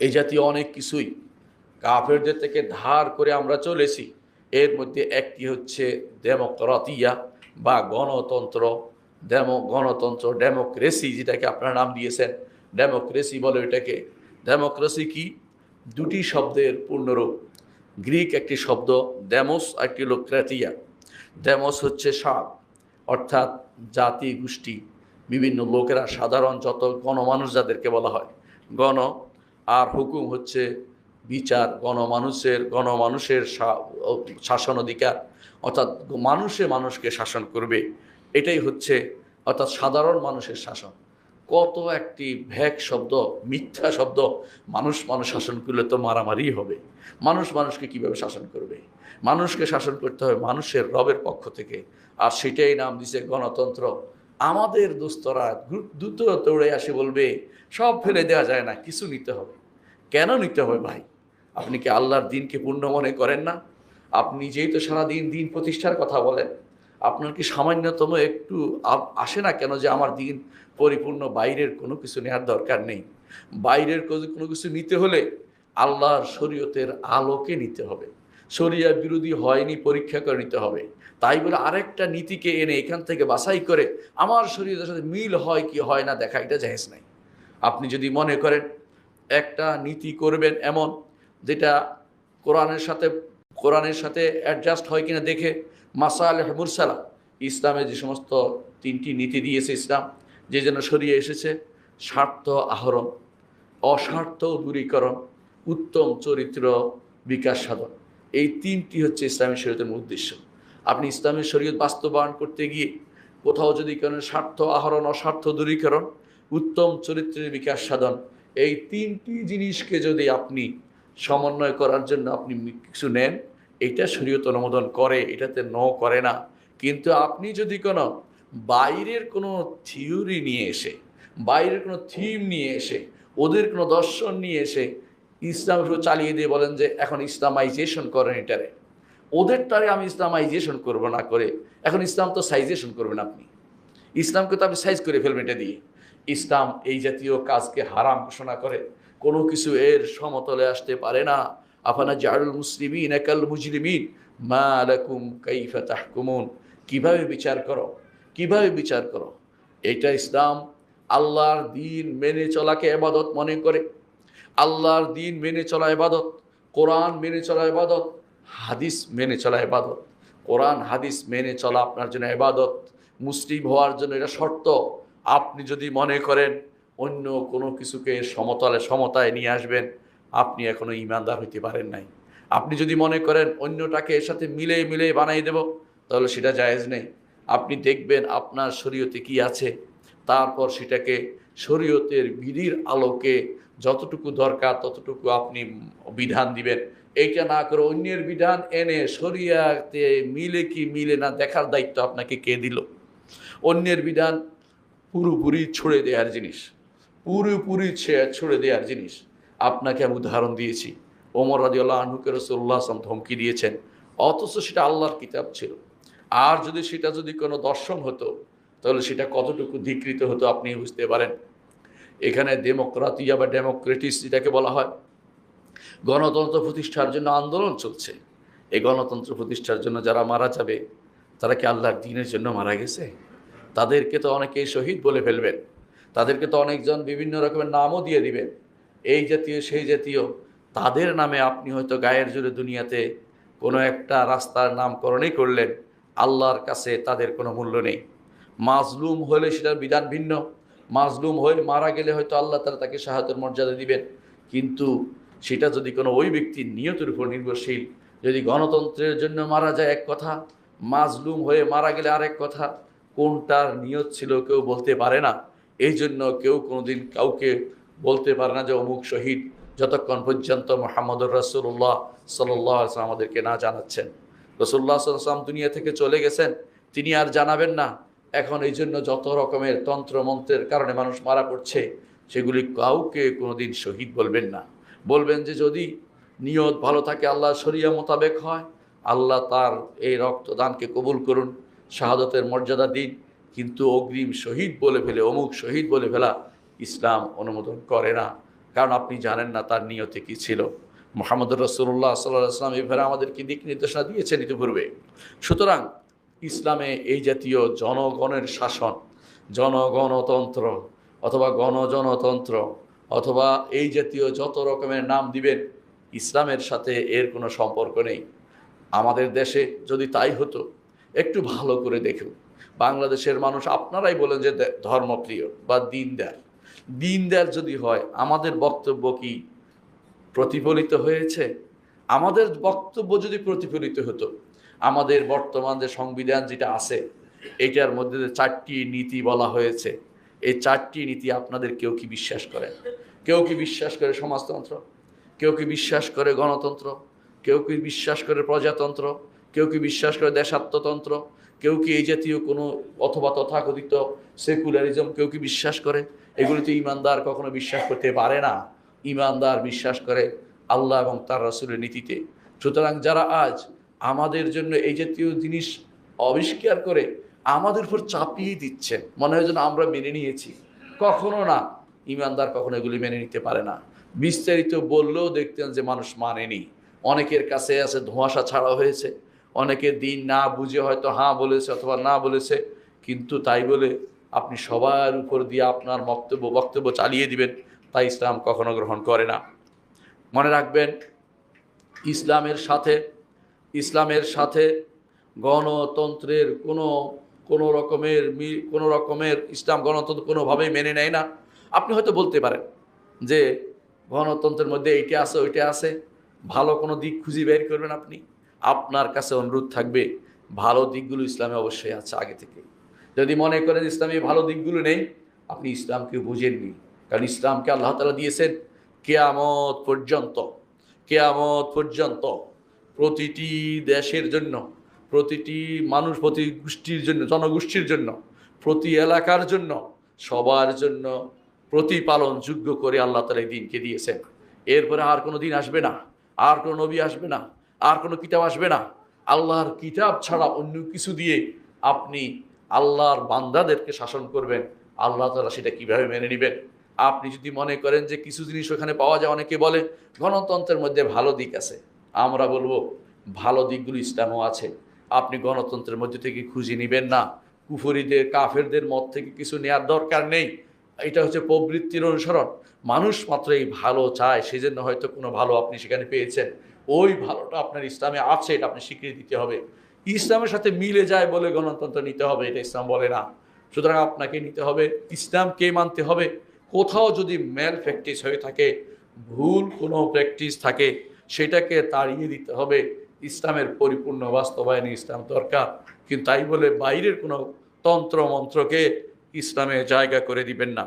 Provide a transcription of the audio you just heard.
এই জাতীয় অনেক কিছুই কাফেরদের থেকে ধার করে আমরা চলেছি। এর মধ্যে একটি হচ্ছে ডেমোক্রেটিয়া বা গণতন্ত্র। গণতন্ত্র, ডেমোক্রেসি, যেটাকে আপনারা নাম দিয়েছেন ডেমোক্রেসি বলে এটাকে। ডেমোক্রেসি কি? দুটি শব্দের পূর্ণরূপ। গ্রিক একটি শব্দ ডেমোস, একটি হলো ক্রেটিয়া। ডেমোস হচ্ছে সাব, অর্থাৎ জাতি গোষ্ঠী, বিভিন্ন লোকেরা, সাধারণ যত গণমানুষ যাদেরকে বলা হয় গণ। আর হুকুম হচ্ছে বিচার, গণমানুষের শাসন অধিকার, অর্থাৎ মানুষে মানুষকে শাসন করবে, এটাই হচ্ছে অর্থাৎ সাধারণ মানুষের শাসন। কত একটি ভ্যাক শব্দ, মিথ্যা শব্দ। মানুষ শাসন করলে তো মারামারি হবে। মানুষকে কিভাবে শাসন করবে? মানুষকে শাসন করতে হবে মানুষের রবের পক্ষ থেকে, আর সেটাই নাম দিছে গণতন্ত্র। আমাদের দোস্তরা দ্রুত দৌড়ে আসে বলবে সব ফেলে দেওয়া যায় না, কিছু নিতে হবে। কেন নিতে হবে ভাই? আপনি কি আল্লাহর দিনকে পূর্ণ মনে করেন না? আপনি যেই তো সারাদিন দিন প্রতিষ্ঠার কথা বলেন, আপনার কি সামান্যতম একটু আসে না কেন যে আমার দিন পরিপূর্ণ, বাইরের কোনো কিছু নেওয়ার দরকার নেই? বাইরের কোনো কিছু নিতে হলে আল্লাহর শরীয়তের আলোকে নিতে হবে। শরিয়া বিরোধী হয়নি পরীক্ষা করে নিতে হবে। তাই বলে আরেকটা নীতিকে এনে এখান থেকে বাছাই করে আমার শরীয়তের সাথে মিল হয় কি হয় না দেখা, এটা জায়েজ নাই। আপনি যদি মনে করেন একটা নীতি করবেন এমন যেটা কোরআনের সাথে অ্যাডজাস্ট হয় কিনা দেখে, মাসালেহ মুরসালা, ইসলামে যে সমস্ত তিনটি নীতি দিয়েছে ইসলাম, যে জন্য সরিয়ে এসেছে: স্বার্থ আহরণ, অস্বার্থ দূরীকরণ, উত্তম চরিত্র বিকাশ সাধন। এই তিনটি হচ্ছে ইসলামী শরীয়তের মূল উদ্দেশ্য। আপনি ইসলামী শরীয়ত বাস্তবায়ন করতে গিয়ে কোথাও যদি কোনো স্বার্থ আহরণ, অস্বার্থ দূরীকরণ, উত্তম চরিত্রের বিকাশ সাধন, এই তিনটি জিনিসকে যদি আপনি সমন্বয় করার জন্য আপনি কিছু নেন, এটা শরীয়ত অনুমোদন করে, এটাতে নো করে না। কিন্তু আপনি যদি কোনো বাইরের কোনো থিওরি নিয়ে এসে, বাইরের কোনো থিম নিয়ে এসে, ওদের কোনো দর্শন নিয়ে এসে ইসলাম চালিয়ে দিয়ে বলেন যে এখন ইসলামাইজেশন করেন এটারে, ওদেরটারে আমি ইসলামাইজেশন করব না করে এখন ইসলাম তো সাইজেশন করবেন আপনি। ইসলামকে তো আপনি সাইজ করে ফেলবেন এটা দিয়ে। ইসলাম এই জাতীয় কাজকে হারাম ঘোষণা করে। কোনো কিছু এর সমতলে আসতে পারে না। আফানা জাআলুল মুসলিমিন কাল মুজরিমিন মা লাকুম কাইফা তাহকুমুন। কিভাবে বিচার করো, কিভাবে বিচার করো? এটা ইসলাম আল্লাহর দিন মেনে চলাকে ইবাদত মনে করে। আল্লাহর দিন মেনে চলা ইবাদত, কোরআন মেনে চলা ইবাদত, হাদিস মেনে চলা ইবাদত। কোরআন হাদিস মেনে চলা আপনার জন্য ইবাদত। মুসলিম হওয়ার জন্য এটা শর্ত। আপনি যদি মনে করেন অন্য কোনো কিছুকে সমতায় নিয়ে আসবেন, আপনি এখনো ইমানদার হইতে পারেন নাই। আপনি যদি মনে করেন অন্যটাকে এর সাথে মিলে বানাই দেব, তাহলে সেটা জায়েজ নেই। আপনি দেখবেন আপনার শরীয়তে কি আছে, তারপর সেটাকে শরীয়তের বিধির আলোকে যতটুকু দরকার ততটুকু আপনি বিধান দিবেন। এইটা না করে অন্যের বিধান এনে শরীয়তে মিলে কি মিলে না দেখার দায়িত্ব আপনাকে কে দিল? অন্যের বিধান পুরোপুরি ছুড়ে দেওয়ার জিনিস, পুরোপুরি ছুড়ে দেওয়ার জিনিস। আপনাকে আমি উদাহরণ দিয়েছি, ওমর রাদিয়াল্লাহু আনহুকে রাসূলুল্লাহ সাল্লাল্লাহু আলাইহি ওয়াসাল্লাম ধমকি দিয়েছেন, অথচ সেটা আল্লাহর কিতাব ছিল। আর সেটা যদি কোনো দর্শন হতো, তাহলে সেটা কতটুকু ধিকৃত হতো আপনি বুঝতে পারেন। এখানে ডেমোক্রেটিয়া বা ডেমোক্রেটিস যেটাকে বলা হয়, গণতন্ত্র প্রতিষ্ঠার জন্য আন্দোলন চলছে। এই গণতন্ত্র প্রতিষ্ঠার জন্য যারা মারা যাবে, তারা কি আল্লাহর দ্বীনের জন্য মারা গেছে? তাদেরকে তো অনেকেই শহীদ বলে ফেলবেন, তাদেরকে তো অনেকজন বিভিন্ন রকমের নামও দিয়ে দিবেন, এই জাতীয় সেই জাতীয়। তাদের নামে আপনি হয়তো গায়ের জোরে দুনিয়াতে কোনো একটা রাস্তার নামকরণই করলেন, আল্লাহর কাছে তাদের কোনো মূল্য নেই। মাজলুম হলে সেটার বিধান ভিন্ন। মাজলুম হয়ে মারা গেলে হয়তো আল্লাহ তাআলা তাকে শাহাদাতের মর্যাদা দিবেন। কিন্তু সেটা যদি কোনো ওই ব্যক্তির নিয়তের উপর নির্ভরশীল, যদি গণতন্ত্রের জন্য মারা যায় এক কথা, মাজলুম হয়ে মারা গেলে আরেক কথা। কোনটার নিয়ত ছিল কেউ বলতে পারে না। এই জন্য কেউ কোনোদিন কাউকে বলতে পারে না যে অমুক শহীদ, যতক্ষণ পর্যন্ত মুহাম্মদুর রাসূলুল্লাহ সাল্লাল্লাহু আলাইহি ওয়াসাল্লাম আমাদেরকে না জানাচ্ছেন। রাসূলুল্লাহ সাল্লাল্লাহু আলাইহি ওয়াসাল্লাম দুনিয়া থেকে চলে গেছেন, তিনি আর জানাবেন না। এখন এই জন্য যত রকমের তন্ত্রমন্ত্রের কারণে মানুষ মারা পড়ছে, সেগুলি কাউকে কোনোদিন শহীদ বলবেন না। বলবেন যে যদি নিয়ত ভালো থাকে, আল্লাহ শরিয়া মোতাবেক হয়, আল্লাহ তার এই রক্তদানকে কবুল করুন, শাহাদতের মর্যাদা দিন। কিন্তু অগ্রিম শহীদ বলে ফেলে, অমুক শহীদ বলে ফেলা ইসলাম অনুমোদন করে না। কারণ আপনি জানেন না তার নিয়তে কি ছিল। মুহাম্মদুর রাসূলুল্লাহ সাল্লাল্লাহু আলাইহি ওয়াসাল্লাম এভাবে আমাদেরকে দিক নির্দেশনা দিয়েছেন ইতিপূর্বে। সুতরাং ইসলামে এই জাতীয় জনগণের শাসন, জনগণতন্ত্র অথবা গণজনতন্ত্র অথবা এই জাতীয় যত রকমের নাম দিবেন, ইসলামের সাথে এর কোনো সম্পর্ক নেই। আমাদের দেশে যদি তাই হতো, একটু ভালো করে দেখুন, বাংলাদেশের মানুষ আপনারাই বলেন যে ধর্মপ্রিয় বা দিনদার। দিনদার যদি হয়, আমাদের বক্তব্য কি প্রতিফলিত হয়েছে? আমাদের বক্তব্য যদি প্রতিফলিত হতো, আমাদের বর্তমান যে সংবিধান যেটা আছে, এটার মধ্যে যে 4টি নীতি বলা হয়েছে, এই 4টি নীতি আপনাদের কেউ কি বিশ্বাস করেন? কেউ কি বিশ্বাস করে সমাজতন্ত্র? কেউ কি বিশ্বাস করে গণতন্ত্র? কেউ কি বিশ্বাস করে প্রজাতন্ত্র? কেউ কি বিশ্বাস করে দেশাত্মতন্ত্র? কেউ কি এই জাতীয় কোনো অথবা তথাকথিত সেকুলারিজম কেউ কি বিশ্বাস করে? এগুলিতে ইমানদার কখনো বিশ্বাস করতে পারে না। ইমানদার বিশ্বাস করে আল্লাহ এবং তার রাসূলের নীতিতে। সুতরাং যারা আজ আমাদের জন্য এই জাতীয় জিনিস আবিষ্কার করে আমাদের উপর চাপিয়ে দিচ্ছে, মনে হয় যেন আমরা মেনে নিয়েছি, কখনো না। ইমানদার কখনো এগুলি মেনে নিতে পারে না। বিস্তারিত বললেও দেখতেন যে মানুষ মানেনি। অনেকের কাছে আছে ধোঁয়াশা ছাড়া হয়েছে, অনেকের দিন না বুঝে হয়তো হ্যাঁ বলেছে অথবা না বলেছে, কিন্তু তাই বলে আপনি সবার উপর দিয়ে আপনার বক্তব্য চালিয়ে দিবেন, তাই ইসলাম কখনো গ্রহণ করে না। মনে রাখবেন, ইসলামের সাথে গণতন্ত্রের কোনো রকমের ইসলাম গণতন্ত্র কোনোভাবেই মেনে নেয় না। আপনি হয়তো বলতে পারেন যে গণতন্ত্রের মধ্যে এইটা আছে ওইটা আছে, ভালো কোনো দিক খুঁজে বের করবেন আপনি। আপনার কাছে অনুরোধ থাকবে, ভালো দিকগুলো ইসলামে অবশ্যই আছে আগে থেকে। যদি মনে করেন ইসলামে ভালো দিকগুলো নেই, আপনি ইসলামকে বুঝেননি। কারণ ইসলামকে আল্লাহ তাআলা দিয়েছেন কিয়ামত পর্যন্ত প্রতিটি দেশের জন্য, প্রতিটি মানুষ, প্রতি গোষ্ঠীর জন্য, জনগোষ্ঠীর জন্য, প্রতি এলাকার জন্য, সবার জন্য প্রতিপালন যোগ্য করে আল্লাহ তাআলা এই দিনকে দিয়েছেন। এরপরে আর কোনো দিন আসবে না, আর কোনো নবী আসবে না, আর কোনো কিতাব আসবে না। আল্লাহর কিতাব ছাড়া অন্য কিছু দিয়ে আপনি আল্লাহর বান্দাদেরকে শাসন করবেন, আল্লাহ তাআলা সেটা কিভাবে মেনে নেবেন? আপনি যদি মনে করেন যে কিছু জিনিস ওখানে পাওয়া যায়, অনেকে বলে গণতন্ত্রের মধ্যে ভালো দিক আছে, আমরা বলবো ভালো দিকগুলো ইসলামও আছে। আপনি গণতন্ত্রের মধ্যে থেকে খুঁজে নেবেন না, কুফরিদের কাফেরদের মত থেকে কিছু নেওয়ার দরকার নেই। এটা হচ্ছে প্রবৃত্তির অনুসরণ। মানুষ মাত্র এই ভালো চায়, সেজন্য হয়তো কোনো ভালো আপনি সেখানে পেয়েছেন। ওই ভালোটা আপনার ইসলামে আছে, এটা আপনি স্বীকৃতি দিতে হবে। ইসলামের সাথে মিলে যায় বলে গণতন্ত্র নিতে হবে, এটা ইসলাম বলে না। সুতরাং আপনাকে নিতে হবে, ইসলামকে মানতে হবে। কোথাও যদি ম্যাল প্র্যাকটিস হয়ে থাকে, ভুল কোনো প্র্যাকটিস থাকে, সেটাকে তাড়িয়ে দিতে হবে। ইসলামের পরিপূর্ণ বাস্তবায়নে ইসলাম দরকার, কিন্তু তাই বলে বাইরের কোনো তন্ত্র মন্ত্রকে ইসলামে জায়গা করে দিবেন না।